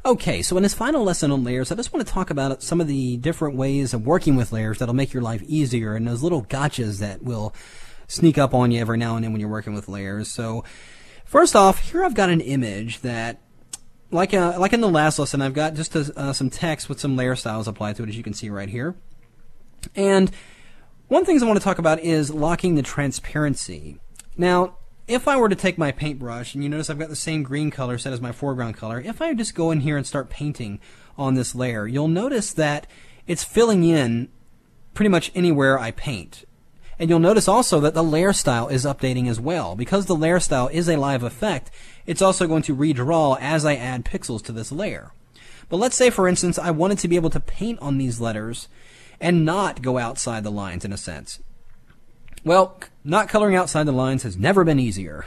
Okay, so in this final lesson on layers, I just want to talk about some of the different ways of working with layers that'll make your life easier, and those little gotchas that will sneak up on you every now and then when you're working with layers. So first off, here I've got an image that, like in the last lesson, I've got just some text with some layer styles applied to it, as you can see right here. And one of the things I want to talk about is locking the transparency. Now, if I were to take my paintbrush, and you notice I've got the same green color set as my foreground color, if I just go in here and start painting on this layer, you'll notice that it's filling in pretty much anywhere I paint. And you'll notice also that the layer style is updating as well. Because the layer style is a live effect, it's also going to redraw as I add pixels to this layer. But let's say, for instance, I wanted to be able to paint on these letters and not go outside the lines in a sense. Well, not coloring outside the lines has never been easier.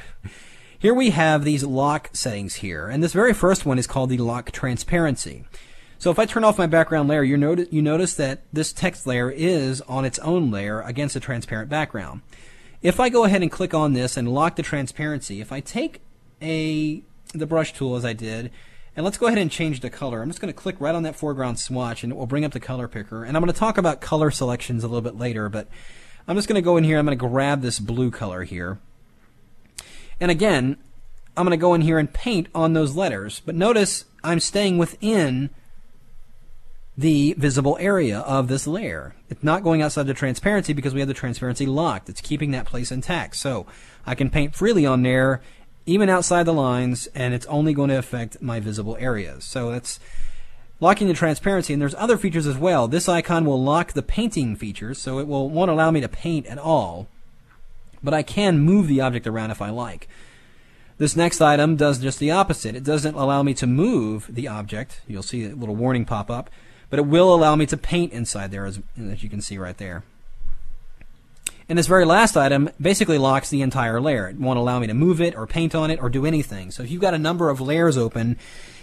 Here we have these lock settings here, and this very first one is called the lock transparency. So if I turn off my background layer, you notice that this text layer is on its own layer against a transparent background. If I go ahead and click on this and lock the transparency, if I take the brush tool as I did, and let's go ahead and change the color. I'm just going to click right on that foreground swatch, and it will bring up the color picker. And I'm going to talk about color selections a little bit later, but I'm just going to go in here, I'm going to grab this blue color here. And again, I'm going to go in here and paint on those letters. But notice I'm staying within the visible area of this layer. It's not going outside the transparency because we have the transparency locked. It's keeping that place intact. So I can paint freely on there, even outside the lines, and it's only going to affect my visible areas. So that's locking the transparency, and there's other features as well. This icon will lock the painting features, so it won't allow me to paint at all, but I can move the object around if I like. This next item does just the opposite. It doesn't allow me to move the object. You'll see a little warning pop up, but it will allow me to paint inside there, as you can see right there. And this very last item basically locks the entire layer. It won't allow me to move it or paint on it or do anything. So if you've got a number of layers open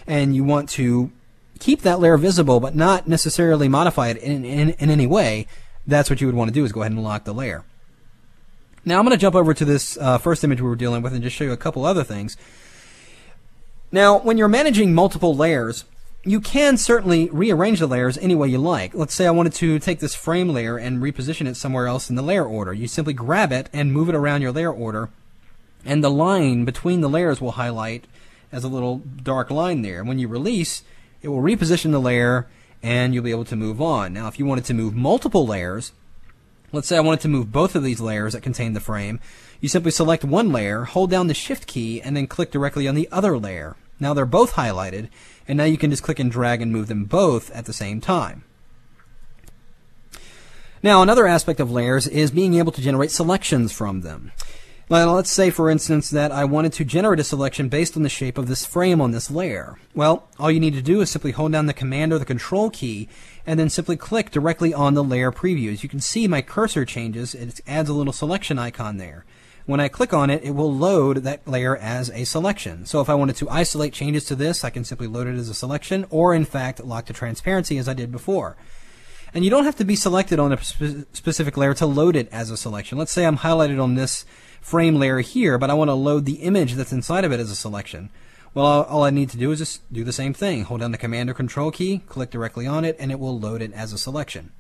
and you want to keep that layer visible but not necessarily modify it in any way, that's what you would want to do, is go ahead and lock the layer. Now I'm going to jump over to this first image we were dealing with and just show you a couple other things. Now when you're managing multiple layers, you can certainly rearrange the layers any way you like. Let's say I wanted to take this frame layer and reposition it somewhere else in the layer order. You simply grab it and move it around your layer order, and the line between the layers will highlight as a little dark line there. When you release, it will reposition the layer and you'll be able to move on. Now if you wanted to move multiple layers, let's say I wanted to move both of these layers that contain the frame, you simply select one layer, hold down the Shift key, and then click directly on the other layer. Now they're both highlighted, and now you can just click and drag and move them both at the same time. Now another aspect of layers is being able to generate selections from them. Now, let's say, for instance, that I wanted to generate a selection based on the shape of this frame on this layer. Well, all you need to do is simply hold down the Command or the Control key and then simply click directly on the layer preview. As you can see, my cursor changes. It adds a little selection icon there. When I click on it, it will load that layer as a selection. So if I wanted to isolate changes to this, I can simply load it as a selection, or in fact lock the transparency as I did before. And you don't have to be selected on a specific layer to load it as a selection. Let's say I'm highlighted on this frame layer here, but I want to load the image that's inside of it as a selection. Well, all I need to do is just do the same thing. Hold down the Command or Control key, click directly on it, and it will load it as a selection.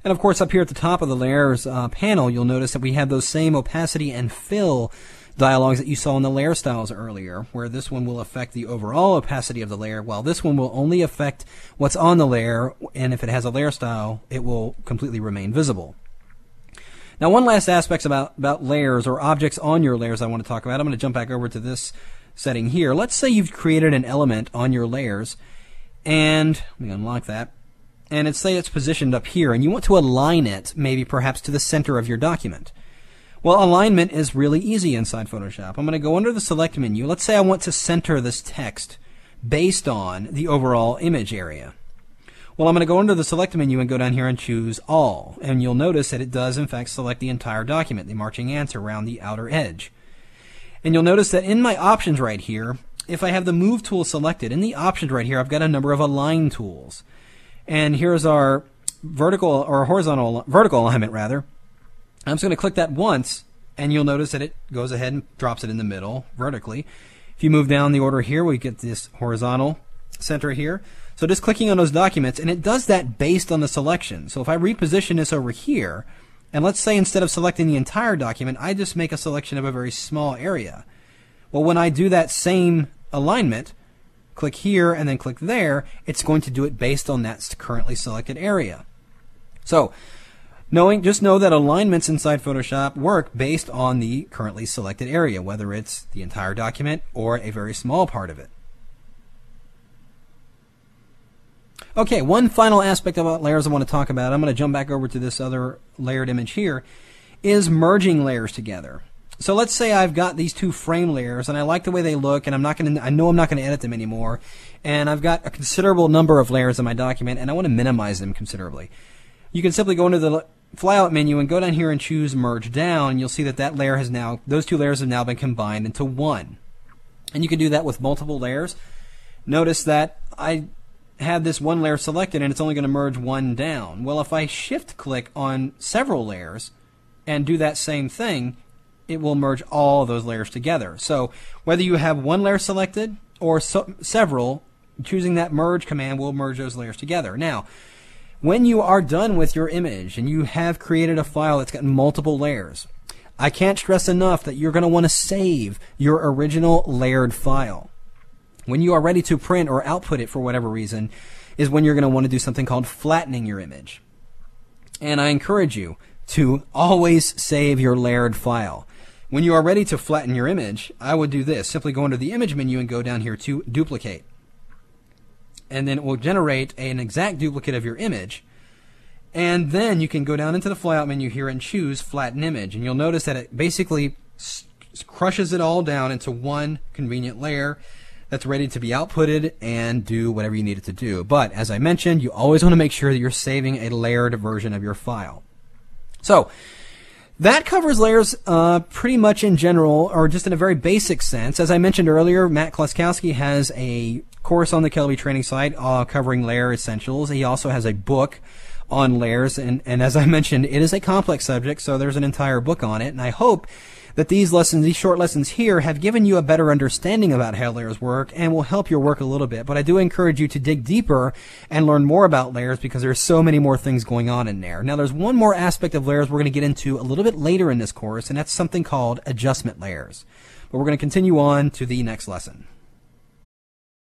And of course, up here at the top of the layers panel, you'll notice that we have those same opacity and fill dialogues that you saw in the layer styles earlier, where this one will affect the overall opacity of the layer, while this one will only affect what's on the layer, and if it has a layer style, it will completely remain visible. Now, one last aspect about layers or objects on your layers I want to talk about. I'm going to jump back over to this setting here. Let's say you've created an element on your layers, and let me unlock that. And let's say it's positioned up here, and you want to align it, maybe perhaps to the center of your document. Well, alignment is really easy inside Photoshop. I'm going to go under the Select menu. Let's say I want to center this text based on the overall image area. Well, I'm going to go under the Select menu and go down here and choose All. And you'll notice that it does, in fact, select the entire document, the marching ants around the outer edge. And you'll notice that in my options right here, if I have the Move tool selected, in the options right here, I've got a number of Align tools. And here's our vertical alignment rather. I'm just going to click that once, and you'll notice that it goes ahead and drops it in the middle vertically. If you move down the order here, we get this horizontal center here. So just clicking on those documents, and it does that based on the selection. So if I reposition this over here, and let's say instead of selecting the entire document, I just make a selection of a very small area. Well, when I do that same alignment, click here and then click there, it's going to do it based on that currently selected area. So just know that alignments inside Photoshop work based on the currently selected area, whether it's the entire document or a very small part of it. Okay, one final aspect about layers I want to talk about, I'm going to jump back over to this other layered image here, is merging layers together. So let's say I've got these two frame layers and I like the way they look, and I know I'm not going to edit them anymore, and I've got a considerable number of layers in my document and I want to minimize them considerably. You can simply go into the flyout menu and go down here and choose merge down, and you'll see that those two layers have now been combined into one. And you can do that with multiple layers. Notice that I have this one layer selected and it's only going to merge one down. Well, if I shift click on several layers and do that same thing, it will merge all of those layers together. So whether you have one layer selected or several, choosing that merge command will merge those layers together. Now, when you are done with your image and you have created a file that's got multiple layers, I can't stress enough that you're going to want to save your original layered file. When you are ready to print or output it for whatever reason is when you're going to want to do something called flattening your image. And I encourage you to always save your layered file. When you are ready to flatten your image, I would do this. Simply go into the image menu and go down here to duplicate. And then it will generate an exact duplicate of your image. And then you can go down into the flyout menu here and choose flatten image. And you'll notice that it basically crushes it all down into one convenient layer that's ready to be outputted and do whatever you need it to do. But as I mentioned, you always want to make sure that you're saving a layered version of your file. So that covers layers pretty much in general, or just in a very basic sense. As I mentioned earlier, Matt Kloskowski has a course on the Kelby training site covering layer essentials. He also has a book on layers, and as I mentioned, it is a complex subject, so there's an entire book on it. And I hope that these short lessons here have given you a better understanding about how layers work and will help your work a little bit. But I do encourage you to dig deeper and learn more about layers, because there's so many more things going on in there. Now, there's one more aspect of layers we're going to get into a little bit later in this course, and that's something called adjustment layers. But we're going to continue on to the next lesson.